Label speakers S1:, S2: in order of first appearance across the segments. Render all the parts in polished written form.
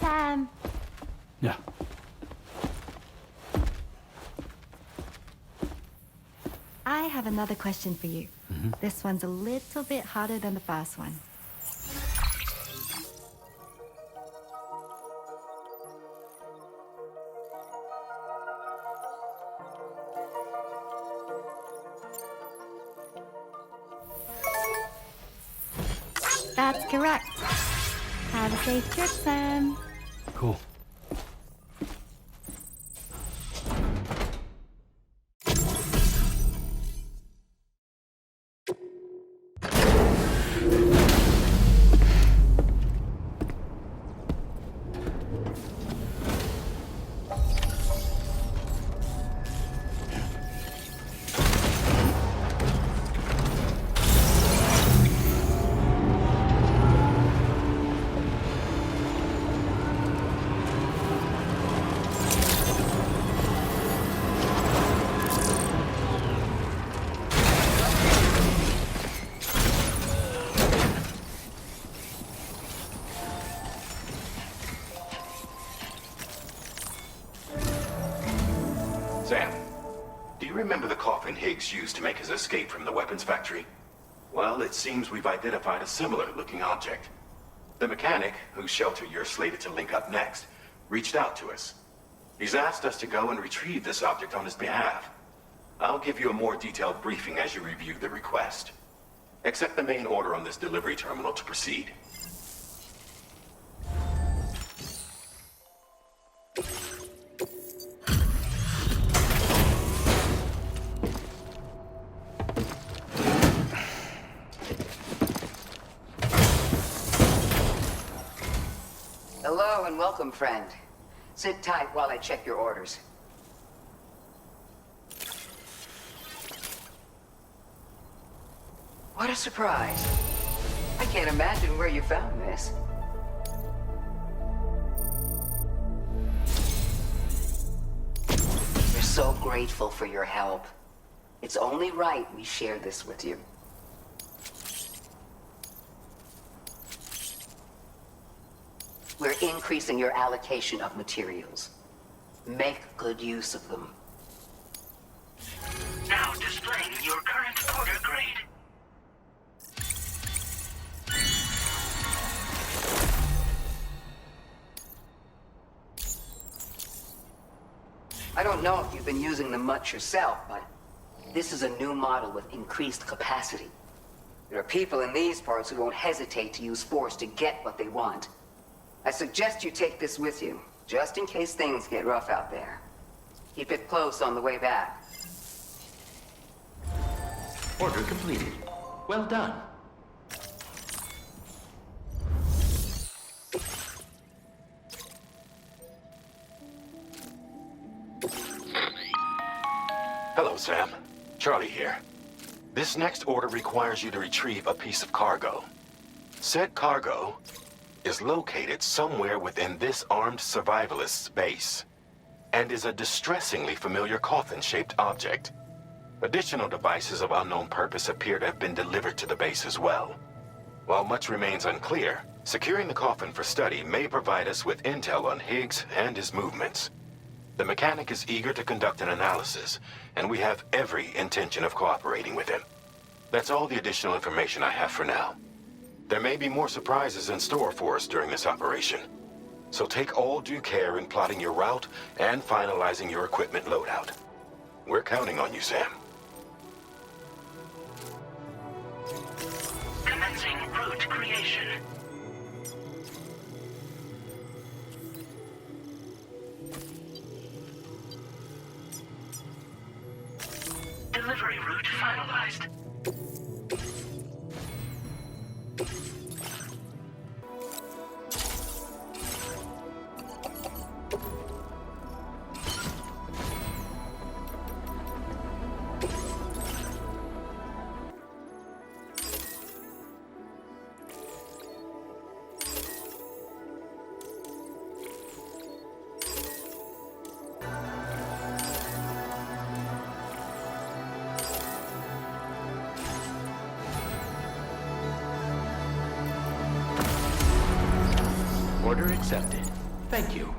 S1: Sam.
S2: Yeah.
S1: I have another question for you. This one's a little bit harder than the first one. That's correct. Have a safe trip, Sam.
S2: Cool.
S3: Sam, do you remember the coffin Higgs used to make his escape from the weapons factory? Well, it seems we've identified a similar-looking object. The mechanic, whose shelter you're slated to link up next, reached out to us. He's asked us to go and retrieve this object on his behalf. I'll give you a more detailed briefing as you review the request. Accept the main order on this delivery terminal to proceed.
S4: Hello and welcome, friend. Sit tight while I check your orders. What a surprise. I can't imagine where you found this. We're so grateful for your help. It's only right we share this with you. We're increasing your allocation of materials. Make good use of them.
S5: Now displaying your current order grade.
S4: I don't know if you've been using them much yourself, but this is a new model with increased capacity. There are people in these parts who won't hesitate to use force to get what they want. I suggest you take this with you, just in case things get rough out there. Keep it close on the way back.
S5: Order completed. Well done.
S3: Hello, Sam. Charlie here. This next order requires you to retrieve a piece of cargo. Said cargo is located somewhere within this armed survivalist's base, and is a distressingly familiar coffin-shaped object. Additional devices of unknown purpose appear to have been delivered to the base as well. While much remains unclear, securing the coffin for study may provide us with intel on Higgs and his movements. The mechanic is eager to conduct an analysis, and we have every intention of cooperating with him. That's all the additional information I have for now. There may be more surprises in store for us during this operation, so take all due care in plotting your route and finalizing your equipment loadout. We're counting on you, Sam.
S5: Commencing route creation. Delivery route finalized. Order accepted. Thank you.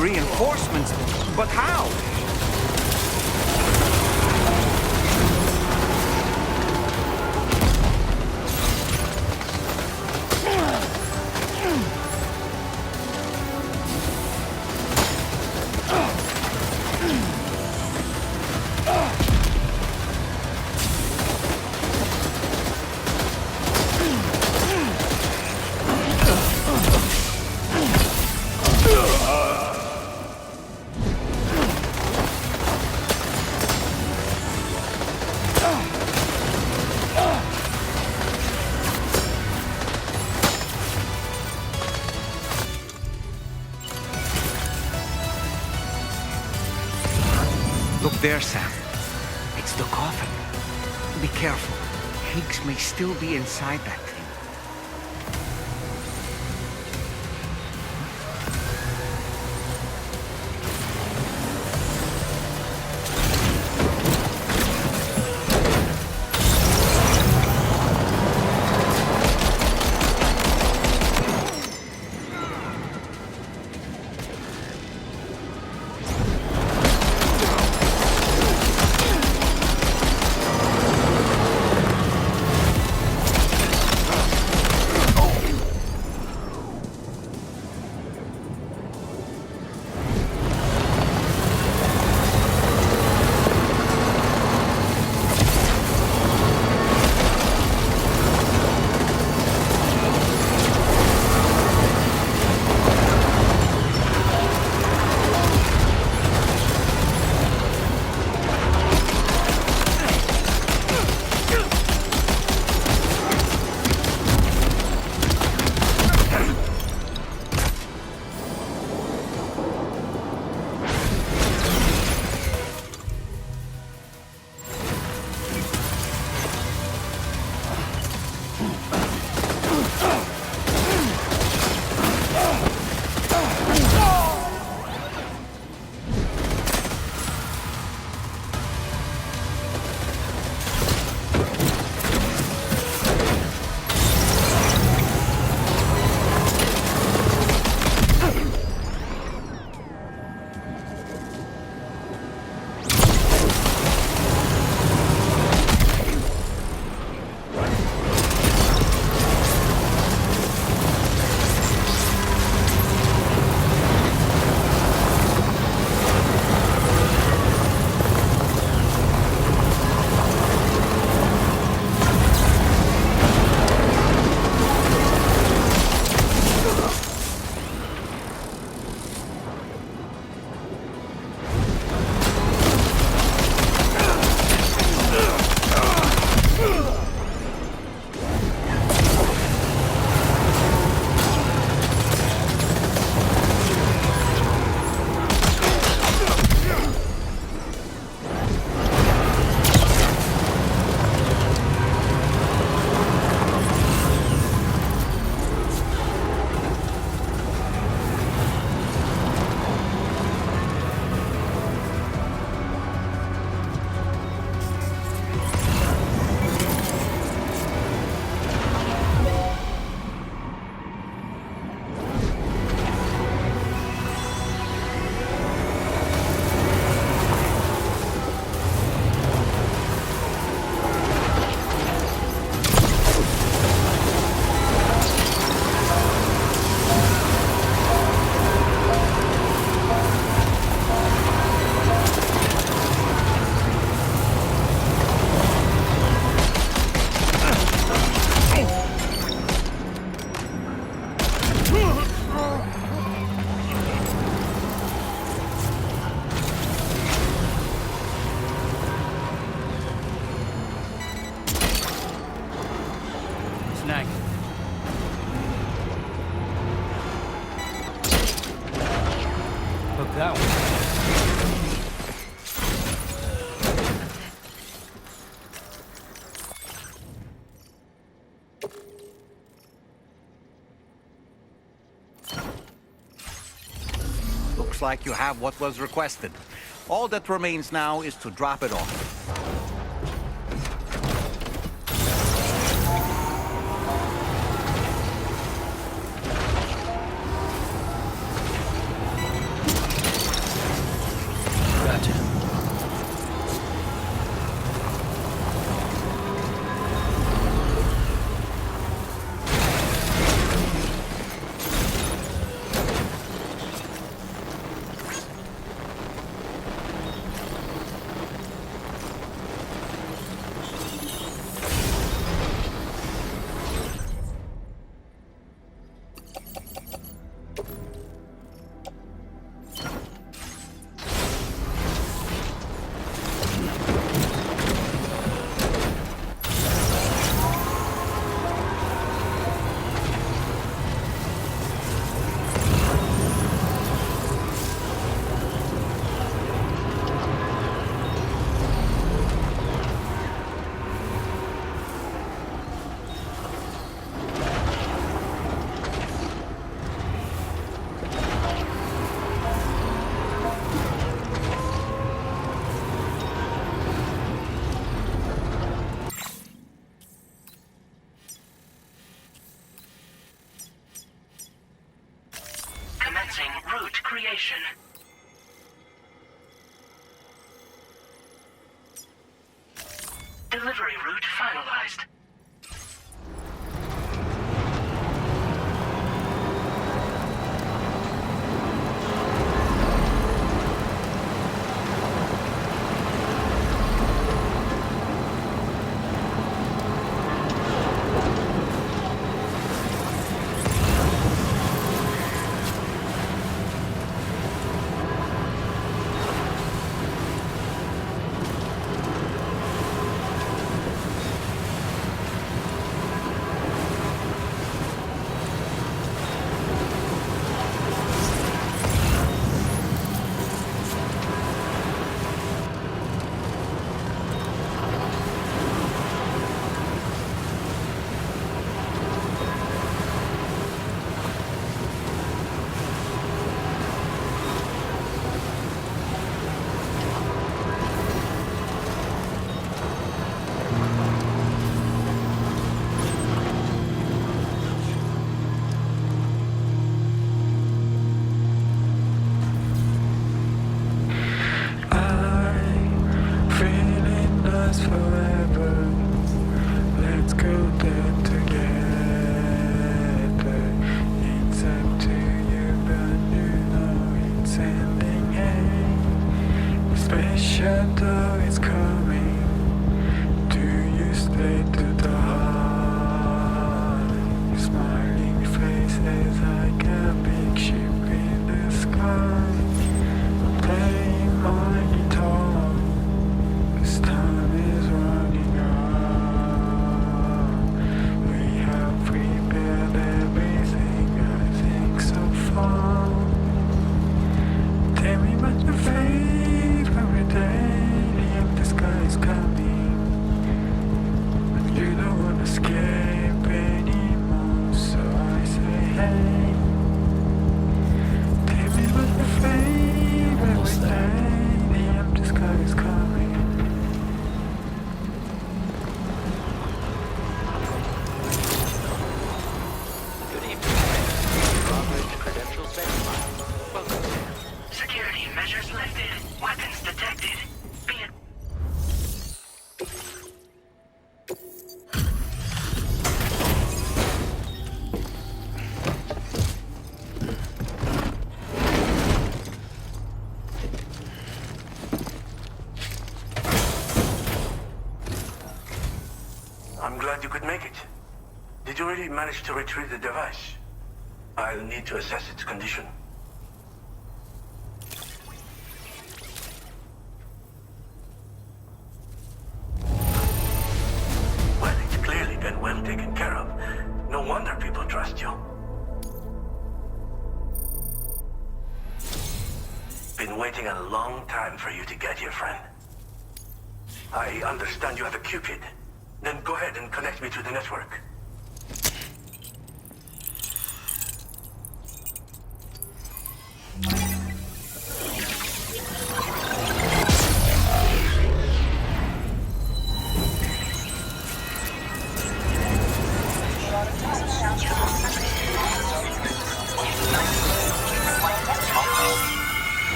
S2: Reinforcements, but how? Look there, Sam. It's the coffin. Be careful. Higgs may still be inside that thing.
S6: that one.
S7: Looks like you have what was requested. All that remains now is to drop it off.
S6: Gotcha.
S5: Commencing route creation. Delivery route finalized.
S8: I'm glad you could make it. Did you really manage to retrieve the device? I'll need to assess its condition. Well, it's clearly been well taken care of. No wonder people trust you. been waiting a long time for you to get here, friend. I understand you have a Cupid. Then go ahead and connect me to the network.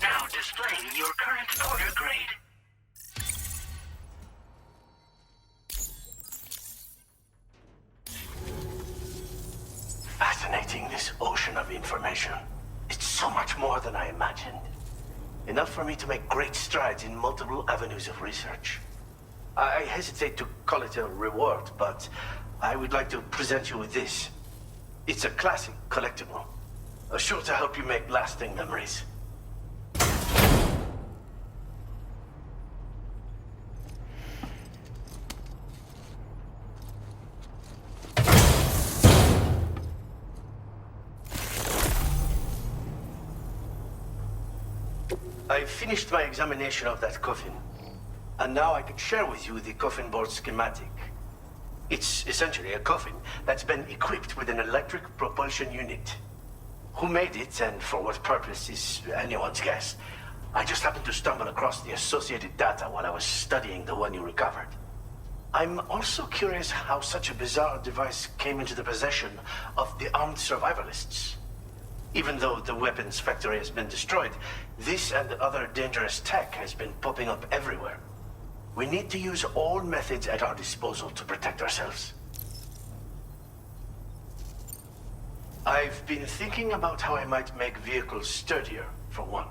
S5: Now displaying your current order grade.
S8: Fascinating, this ocean of information. It's so much more than I imagined. Enough for me to make great strides in multiple avenues of research. I hesitate to call it a reward, but I would like to present you with this. It's a classic collectible, sure to help you make lasting memories. I finished my examination of that coffin, and now I can share with you the coffin board schematic. It's essentially a coffin that's been equipped with an electric propulsion unit. Who made it and for what purpose is anyone's guess. I just happened to stumble across the associated data while I was studying the one you recovered. I'm also curious how such a bizarre device came into the possession of the armed survivalists. Even though the weapons factory has been destroyed, this and other dangerous tech has been popping up everywhere. We need to use all methods at our disposal to protect ourselves. I've been thinking about how I might make vehicles sturdier, for one.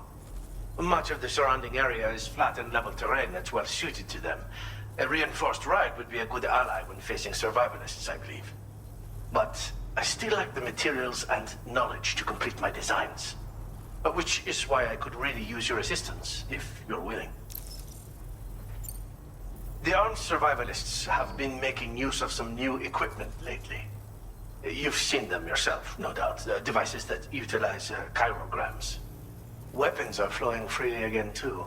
S8: Much of the surrounding area is flat and level terrain that's well suited to them. A reinforced ride would be a good ally when facing survivalists, I believe. But I still lack the materials and knowledge to complete my designs. Which is why I could really use your assistance, if you're willing. The armed survivalists have been making use of some new equipment lately. You've seen them yourself, no doubt. Devices that utilize chirograms. Weapons are flowing freely again, too.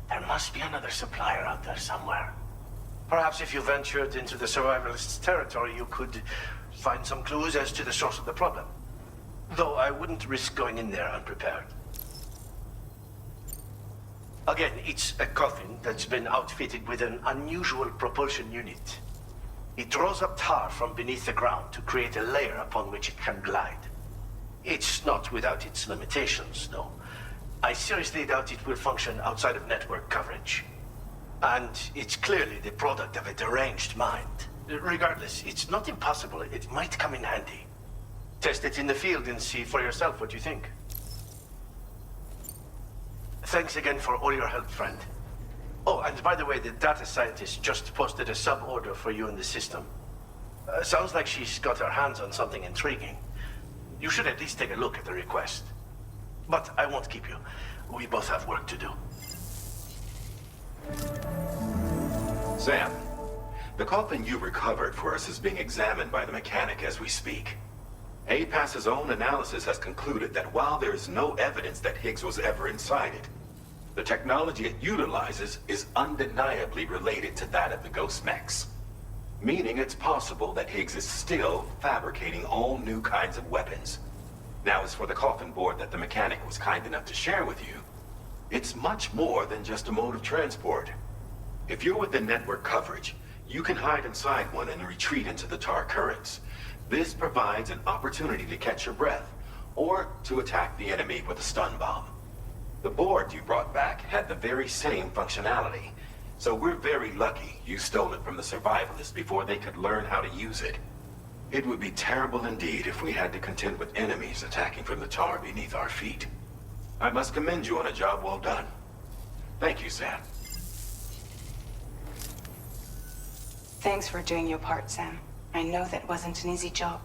S8: There must be another supplier out there somewhere. Perhaps if you ventured into the survivalists' territory, you could find some clues as to the source of the problem. Though I wouldn't risk going in there unprepared. Again, it's a coffin that's been outfitted with an unusual propulsion unit. It draws up tar from beneath the ground to create a layer upon which it can glide. It's not without its limitations, though. I seriously doubt it will function outside of network coverage. And it's clearly the product of a deranged mind. Regardless, it's not impossible. It might come in handy. Test it in the field and see for yourself what you think. Thanks again for all your help, friend. Oh, and by the way, the data scientist just posted a sub-order for you in the system. Sounds like she's got her hands on something intriguing. You should at least take a look at the request. But I won't keep you. We both have work to do.
S3: Sam, the coffin you recovered for us is being examined by the mechanic as we speak. APAS's own analysis has concluded that while there is no evidence that Higgs was ever inside it, the technology it utilizes is undeniably related to that of the Ghost Mechs. Meaning it's possible that Higgs is still fabricating all new kinds of weapons. Now, as for the coffin board that the mechanic was kind enough to share with you, it's much more than just a mode of transport. If you're within network coverage, you can hide inside one and retreat into the tar currents. This provides an opportunity to catch your breath, or to attack the enemy with a stun bomb. The board you brought back had the very same functionality, so we're very lucky you stole it from the survivalists before they could learn how to use it. It would be terrible indeed if we had to contend with enemies attacking from the tar beneath our feet. I must commend you on a job well done. Thank you, Sam.
S9: Thanks for doing your part, Sam. I know that wasn't an easy job.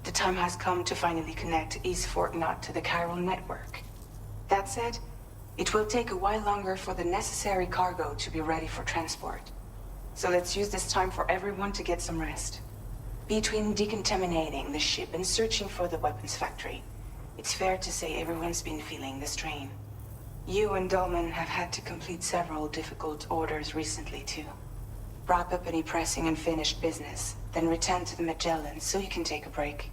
S9: The time has come to finally connect East Fort Knot to the chiral network. That said, it will take a while longer for the necessary cargo to be ready for transport. So let's use this time for everyone to get some rest. Between decontaminating the ship and searching for the weapons factory, it's fair to say everyone's been feeling the strain. You and Dolman have had to complete several difficult orders recently, too. Wrap up any pressing and finished business, then return to the Magellan so you can take a break.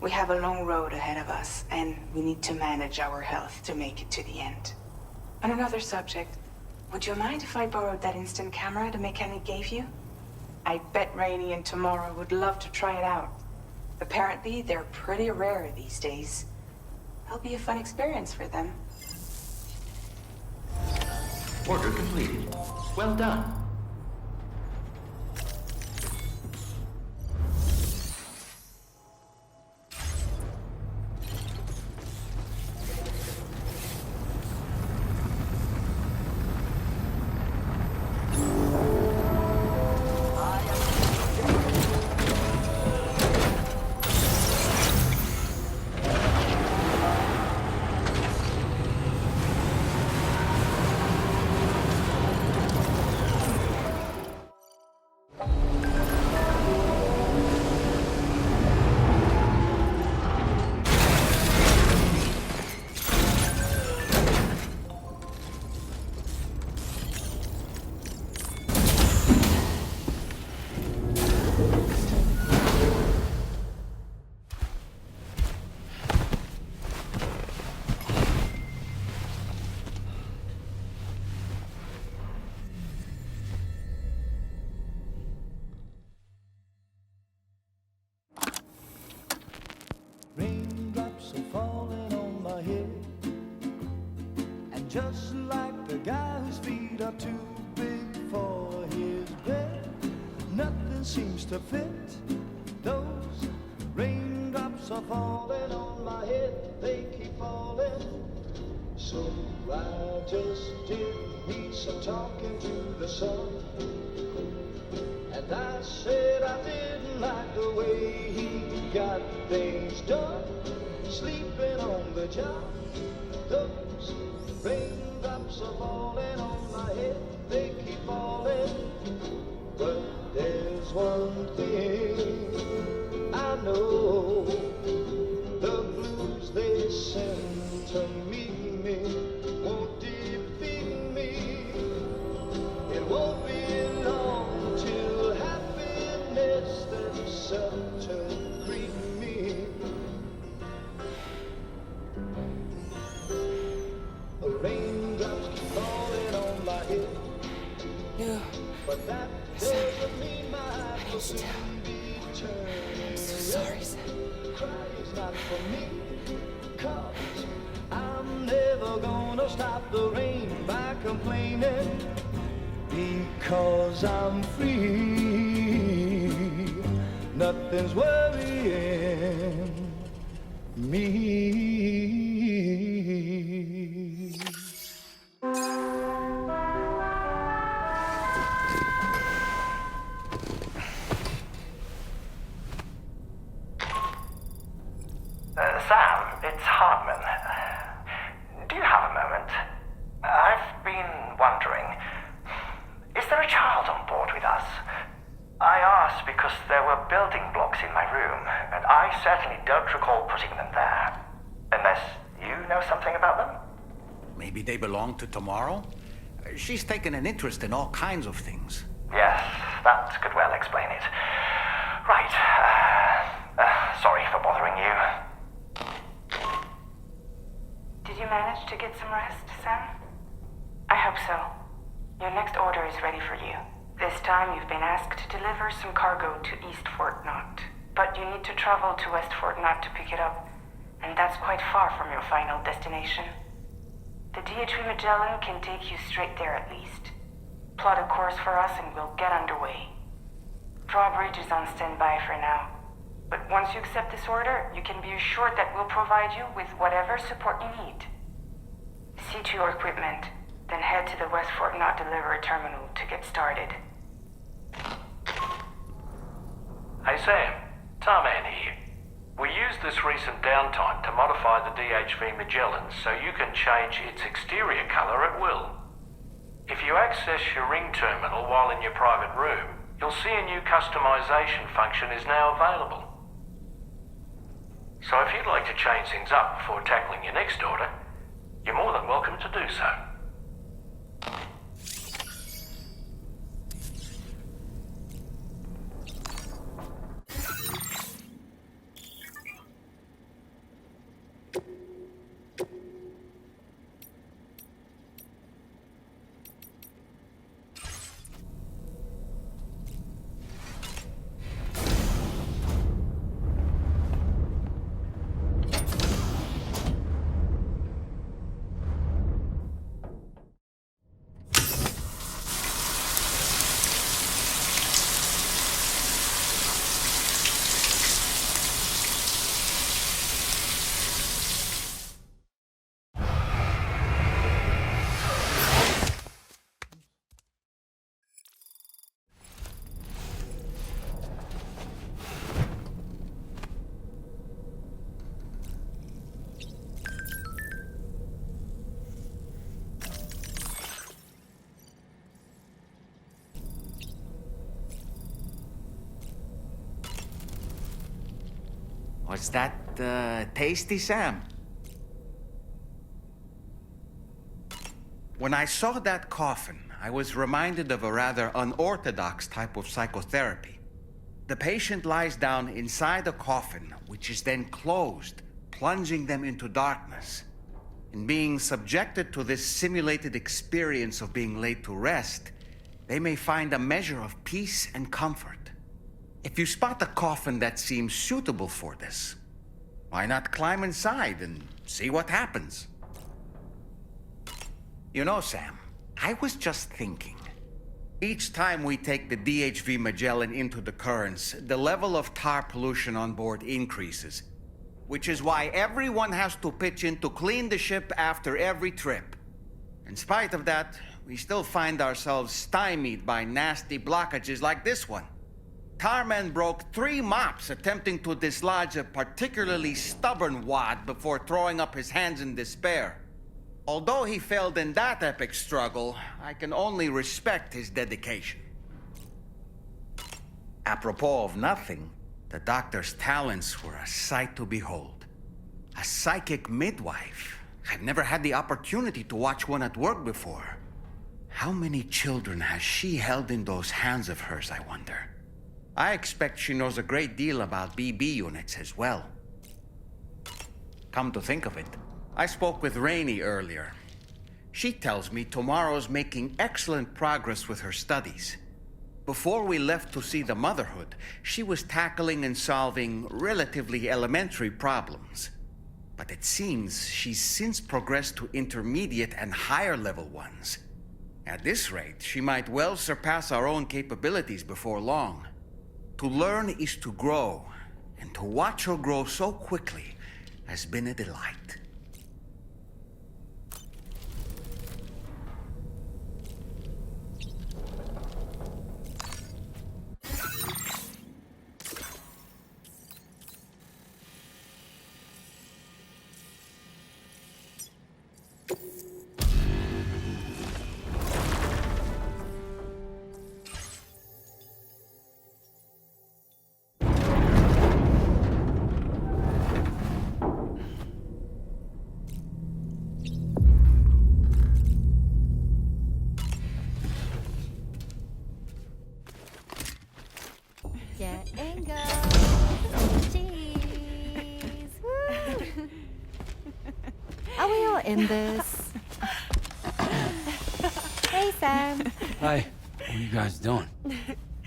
S9: We have a long road ahead of us, and we need to manage our health to make it to the end. On another subject, would you mind if I borrowed that instant camera the mechanic gave you? I bet Rainey and Tamara would love to try it out. Apparently, they're pretty rare these days. It'll be a fun experience for them.
S6: Order completed. Well done.
S10: Raindrops are falling on my head, and just like the guy whose feet are too big for his bed, nothing seems to fit. Those raindrops are falling on my head, they keep falling. So I just did me some talking to the sun, and I said I didn't like the way he got things done, sleeping on the job. Those raindrops are falling on my head, they keep falling. But there's one thing I know, the blues they send to meet me won't defeat me. It won't be long till happiness themselves to greet me. The raindrops keep falling on my head, but that doesn't mean my heart will soon be turning.
S9: I'm so sorry, Sam.
S10: Crying's not for me, 'cause I'm never gonna stop the rain by complaining, because I'm free. Nothing's worrying me.
S5: Sam, it's Hartman. Do you have a moment? I've been wondering, is there a child on board with us? I asked because there were building blocks in my room, and I certainly don't recall putting them there. Unless you know something about them?
S7: Maybe they belong to Tomorrow? She's taken an interest in all kinds of things.
S5: Yes, that could well explain it. Right. Sorry for bothering you.
S9: Did you manage to get some rest, Sam? I hope so. Your next order is ready for you. This time you've been asked to deliver some cargo to East Fort Knot. But you need to travel to West Fort Knot to pick it up, and that's quite far from your final destination. The DH3 Magellan can take you straight there at least. Plot a course for us and we'll get underway. Drawbridge is on standby for now. But once you accept this order, you can be assured that we'll provide you with whatever support you need. See to your equipment. Then head to the West Fort Knot delivery terminal to get started.
S5: Hey Sam, Tarman here. We used this recent downtime to modify the DHV Magellan so you can change its exterior color at will. If you access your ring terminal while in your private room, you'll see a new customization function is now available. So if you'd like to change things up before tackling your next order, you're more than welcome to do so.
S2: Was that, tasty, Sam?
S7: When I saw that coffin, I was reminded of a rather unorthodox type of psychotherapy. The patient lies down inside a coffin, which is then closed, plunging them into darkness. In being subjected to this simulated experience of being laid to rest, they may find a measure of peace and comfort. If you spot a coffin that seems suitable for this, why not climb inside and see what happens? You know, Sam, I was just thinking. Each time we take the DHV Magellan into the currents, the level of tar pollution on board increases, which is why everyone has to pitch in to clean the ship after every trip. In spite of that, we still find ourselves stymied by nasty blockages like this one. Tarman broke 3 mops attempting to dislodge a particularly stubborn wad before throwing up his hands in despair. Although he failed in that epic struggle, I can only respect his dedication. Apropos of nothing, the doctor's talents were a sight to behold. A psychic midwife. I've never had the opportunity to watch one at work before. How many children has she held in those hands of hers, I wonder? I expect she knows a great deal about BB units as well. Come to think of it, I spoke with Rainey earlier. She tells me Tomorrow's making excellent progress with her studies. Before we left to see the Motherhood, she was tackling and solving relatively elementary problems. But it seems she's since progressed to intermediate and higher level ones. At this rate, she might well surpass our own capabilities before long. To learn is to grow, and to watch her grow so quickly has been a delight.
S1: Getting go. Cheese. Woo. Are we all in this? Hey, Sam.
S11: Hi. What are you guys doing?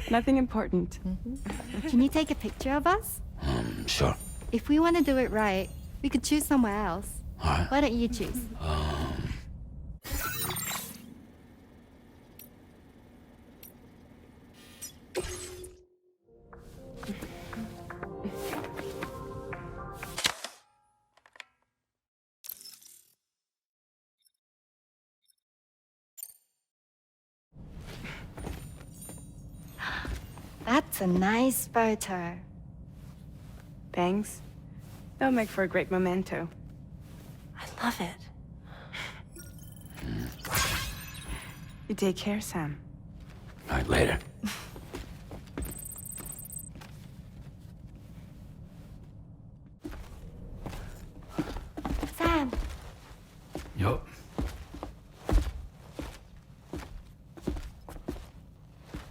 S9: Nothing important.
S1: Can you take a picture of us?
S11: Sure.
S1: If we want to do it right, we could choose somewhere else.
S11: All right.
S1: Why don't you choose? That's a nice photo.
S9: Thanks. They'll make for a great memento.
S1: I love it.
S9: You take care, Sam.
S11: All right, later.
S1: Sam,
S11: Yup.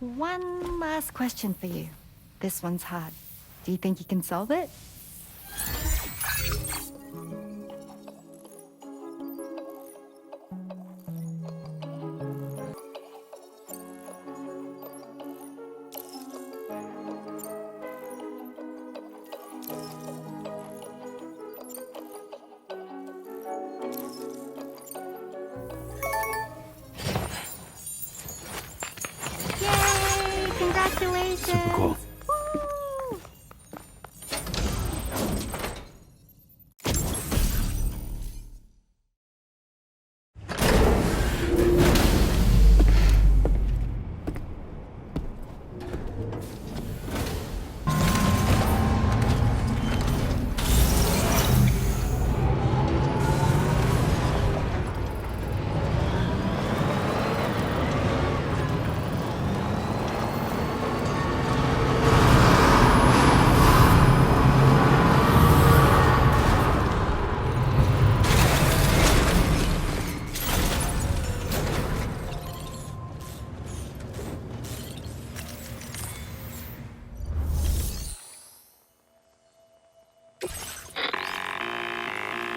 S1: one last question for you. This one's hard. Do you think you can solve it? Yay! Congratulations!
S11: Super cool.
S1: Woo!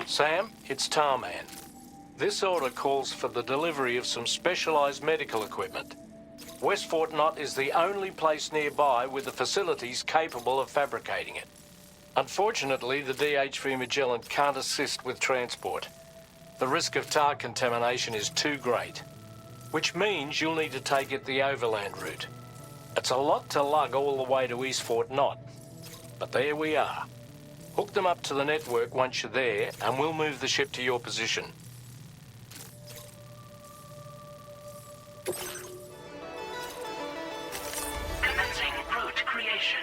S12: Sam, it's Tarman. This order calls for the delivery of some specialized medical equipment. West Fort Knott is the only place nearby with the facilities capable of fabricating it. Unfortunately, the DHV Magellan can't assist with transport. The risk of tar contamination is too great, which means you'll need to take it the overland route. It's a lot to lug all the way to East Fort Knott, but there we are. Hook them up to the network once you're there, and we'll move the ship to your position.
S5: Commencing route creation.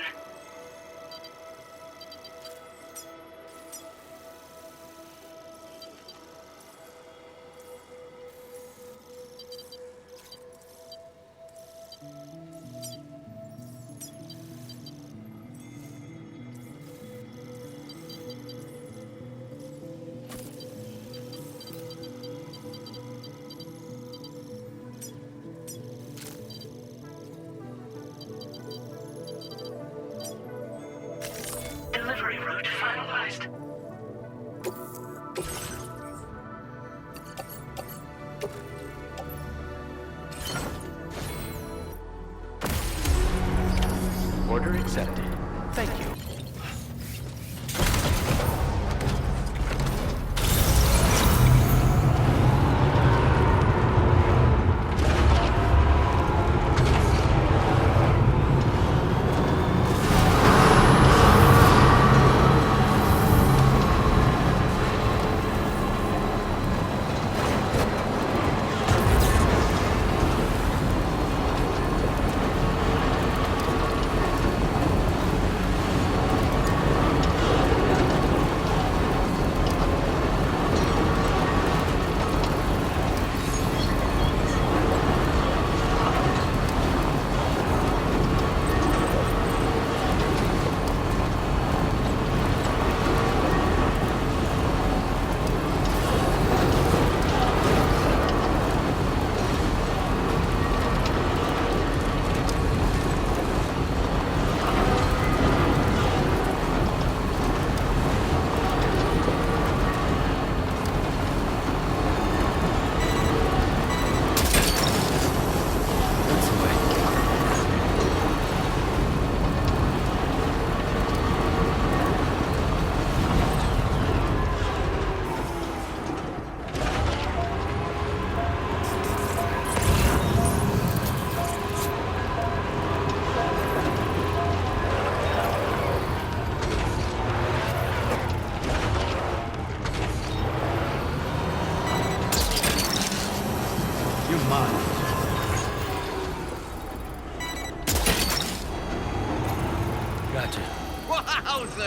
S5: Delivery route finalized.
S6: Order accepted. Thank you.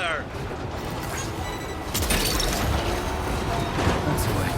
S7: sir!
S11: That's the way.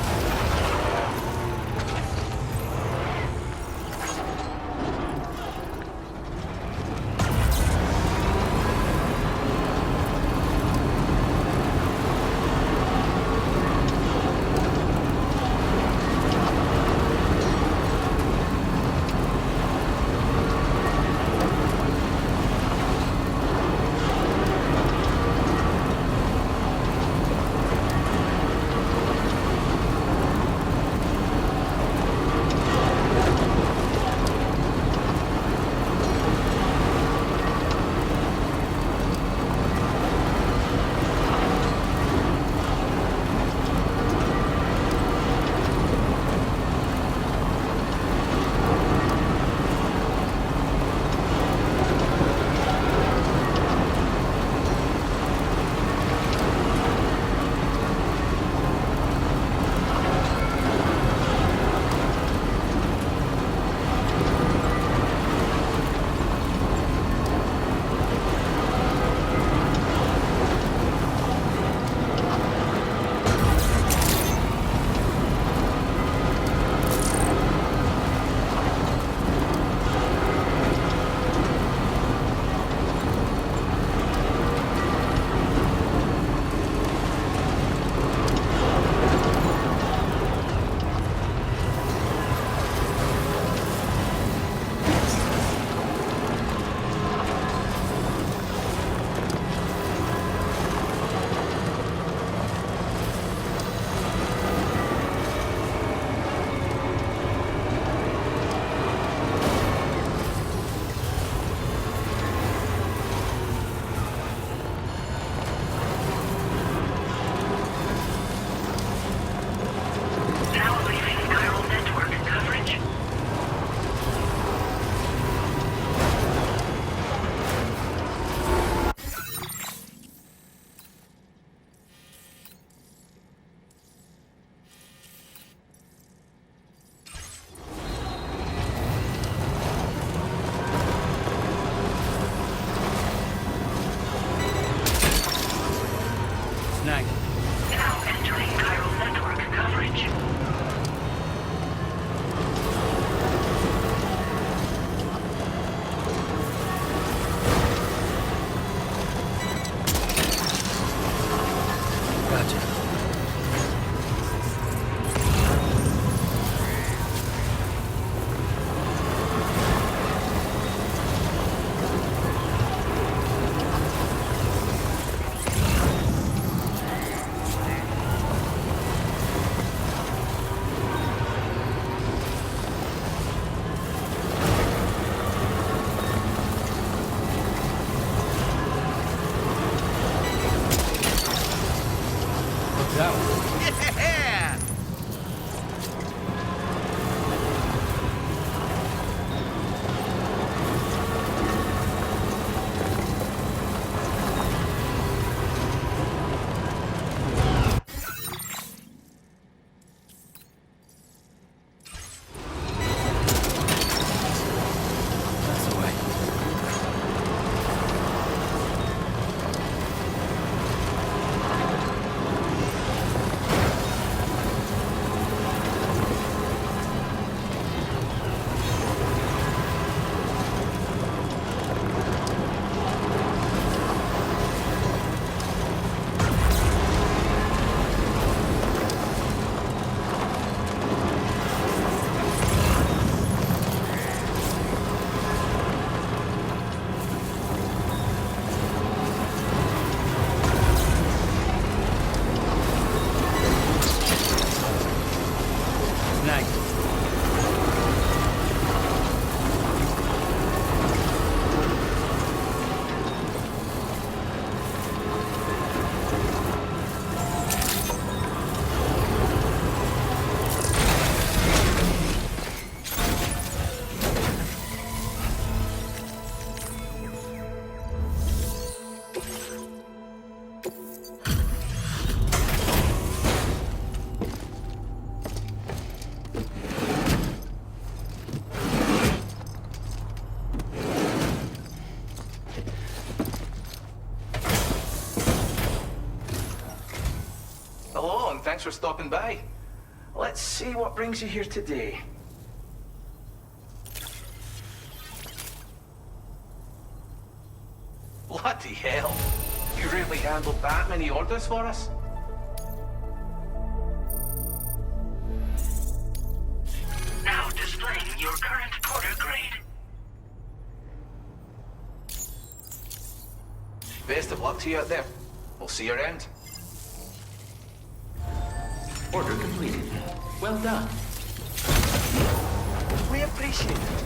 S13: thanks for stopping by. Let's see what brings you here today. Bloody hell. You really handled that many orders for us?
S5: Now displaying your current porter grade.
S13: Best of luck to you out there. We'll see you around.
S6: Order completed. Well done.
S13: We appreciate it.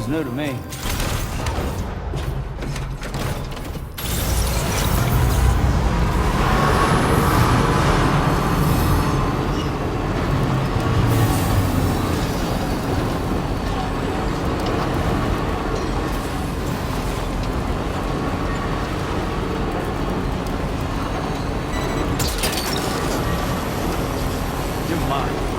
S11: New to me. You're mine.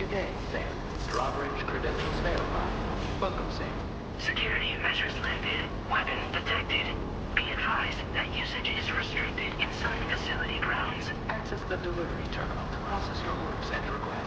S6: Good day, Sam. Drawbridge credentials verified. Welcome, Sam.
S14: Security measures landed. Weapon detected. Be advised that usage is restricted inside facility grounds.
S6: Access the delivery terminal to process your orders and requests.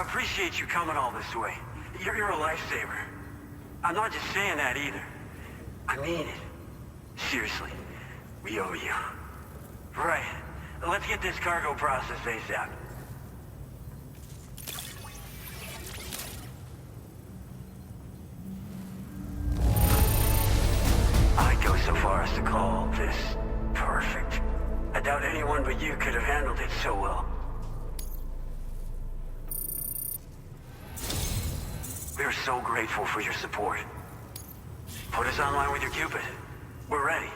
S15: Appreciate you coming all this way. You're a lifesaver. I'm not just saying that either. I mean it. Seriously, we owe you. Right. Let's get this cargo processed ASAP. I'd go so far as to call this perfect. I doubt anyone but you could have handled it so well. We're so grateful for your support. Put us online with your Cupid. We're ready.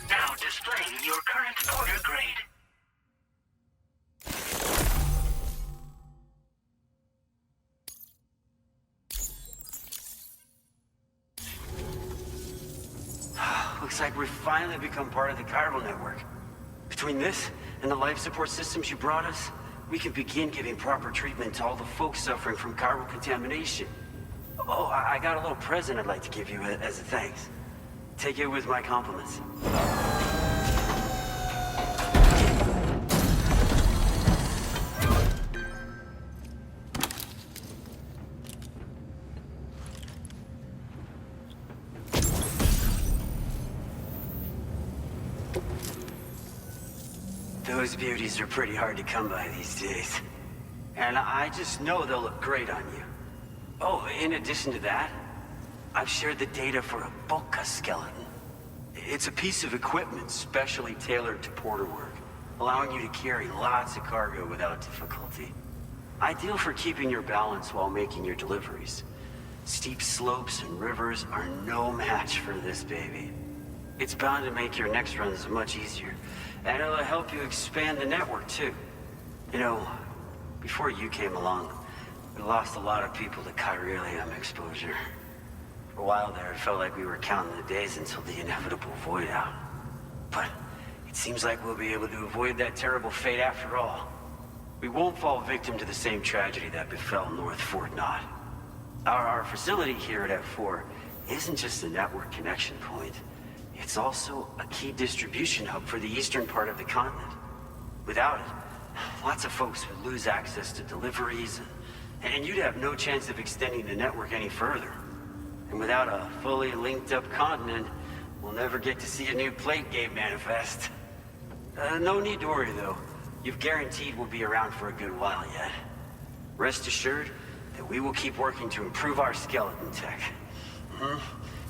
S14: Now displaying your current order grade.
S15: Looks like we've finally become part of the chiral network. Between this and the life support systems you brought us, we can begin giving proper treatment to all the folks suffering from chiral contamination. Oh, I got a little present I'd like to give you as a thanks. Take it with my compliments. Those beauties are pretty hard to come by these days. And I just know they'll look great on you. Oh, in addition to that, I've shared the data for a Boca skeleton. It's a piece of equipment specially tailored to porter work, allowing you to carry lots of cargo without difficulty. Ideal for keeping your balance while making your deliveries. Steep slopes and rivers are no match for this baby. It's bound to make your next runs much easier, and it'll help you expand the network too. You know, before you came along, we lost a lot of people to chiralium exposure. For a while there, it felt like we were counting the days until the inevitable void out. But it seems like we'll be able to avoid that terrible fate after all. We won't fall victim to the same tragedy that befell North Fort Knott. Our facility here at F4 isn't just a network connection point. It's also a key distribution hub for the eastern part of the continent. Without it, lots of folks would lose access to deliveries, and you'd have no chance of extending the network any further. And without a fully linked up continent, we'll never get to see a new plate game manifest. No need to worry though. You've guaranteed we'll be around for a good while yet. Rest assured that we will keep working to improve our skeleton tech.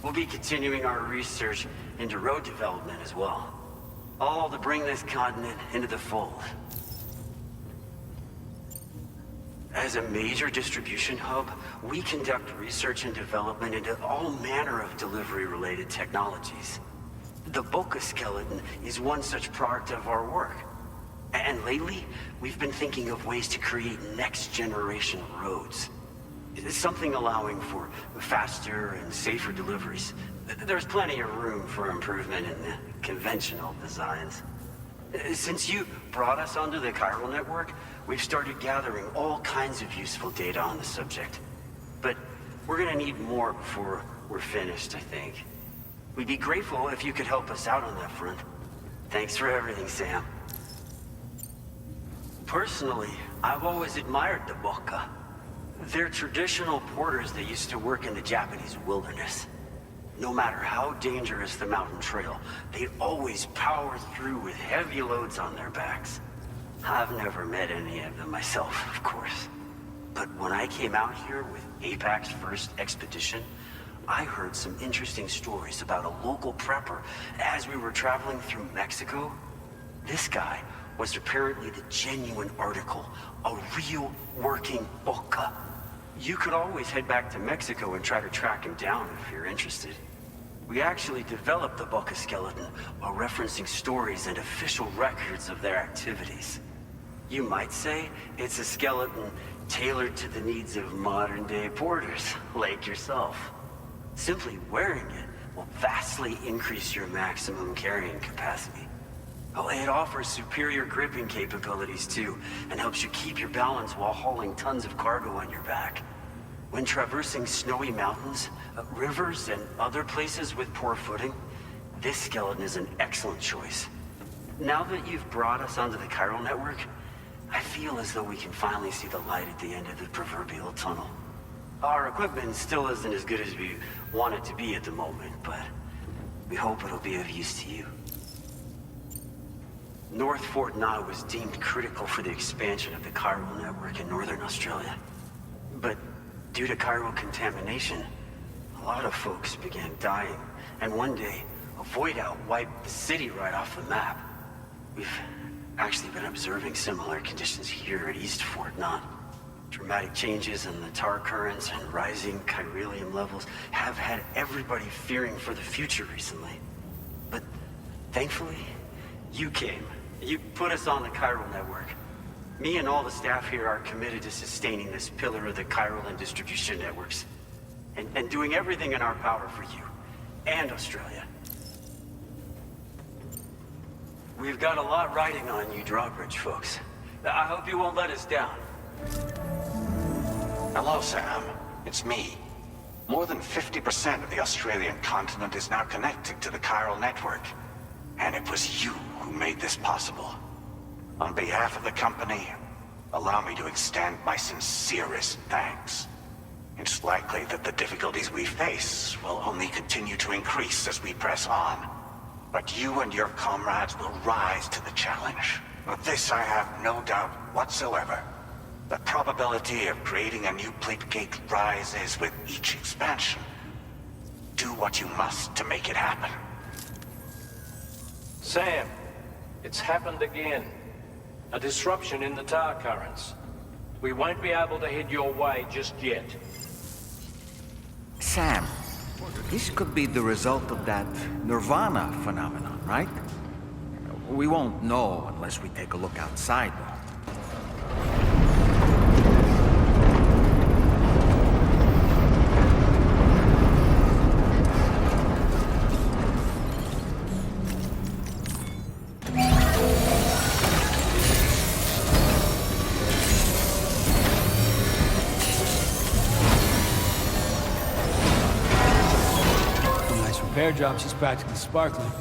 S15: We'll be continuing our research into road development as well. All to bring this continent into the fold. As a major distribution hub, we conduct research and development into all manner of delivery-related technologies. The Boca skeleton is one such product of our work. And lately, we've been thinking of ways to create next-generation roads. Something allowing for faster and safer deliveries. There's plenty of room for improvement in the conventional designs. Since you brought us onto the chiral network, we've started gathering all kinds of useful data on the subject. But we're gonna need more before we're finished, I think. We'd be grateful if you could help us out on that front. Thanks for everything, Sam. Personally, I've always admired the Boca. They're traditional porters that used to work in the Japanese wilderness. No matter how dangerous the mountain trail, they always power through with heavy loads on their backs. I've never met any of them myself, of course. But when I came out here with APAC's first expedition, I heard some interesting stories about a local prepper as we were traveling through Mexico. This guy was apparently the genuine article, a real working Boca. You could always head back to Mexico and try to track him down if you're interested. We actually developed the Boca skeleton while referencing stories and official records of their activities. You might say it's a skeleton tailored to the needs of modern-day porters, like yourself. Simply wearing it will vastly increase your maximum carrying capacity. Oh, it offers superior gripping capabilities too, and helps you keep your balance while hauling tons of cargo on your back. When traversing snowy mountains, rivers, and other places with poor footing, this skeleton is an excellent choice. Now that you've brought us onto the chiral network, I feel as though we can finally see the light at the end of the proverbial tunnel. Our equipment still isn't as good as we want it to be at the moment, but we hope it'll be of use to you. North Fort Knott was deemed critical for the expansion of the chiral network in northern Australia. But due to chiral contamination, a lot of folks began dying, and one day, a void out wiped the city right off the map. We've actually been observing similar conditions here at East Fort Knott. Dramatic changes in the tar currents and rising chiralium levels have had everybody fearing for the future recently. But thankfully, you came. You put us on the chiral network. Me and all the staff here are committed to sustaining this pillar of the chiral and distribution networks. And doing everything in our power for you. And Australia. We've got a lot riding on you drawbridge folks. I hope you won't let us down.
S3: Hello, Sam. It's me. More than 50% of the Australian continent is now connected to the chiral network. And it was you who made this possible. On behalf of the company, allow me to extend my sincerest thanks. It's likely that the difficulties we face will only continue to increase as we press on. But you and your comrades will rise to the challenge. Of this I have no doubt whatsoever. The probability of creating a new plate gate rises with each expansion. Do what you must to make it happen.
S12: Sam, it's happened again. A disruption in the tar currents. We won't be able to head your way just yet.
S7: Sam, this could be the result of that nirvana phenomenon, right? We won't know unless we take a look outside, though.
S11: Repair job, she's practically sparkling.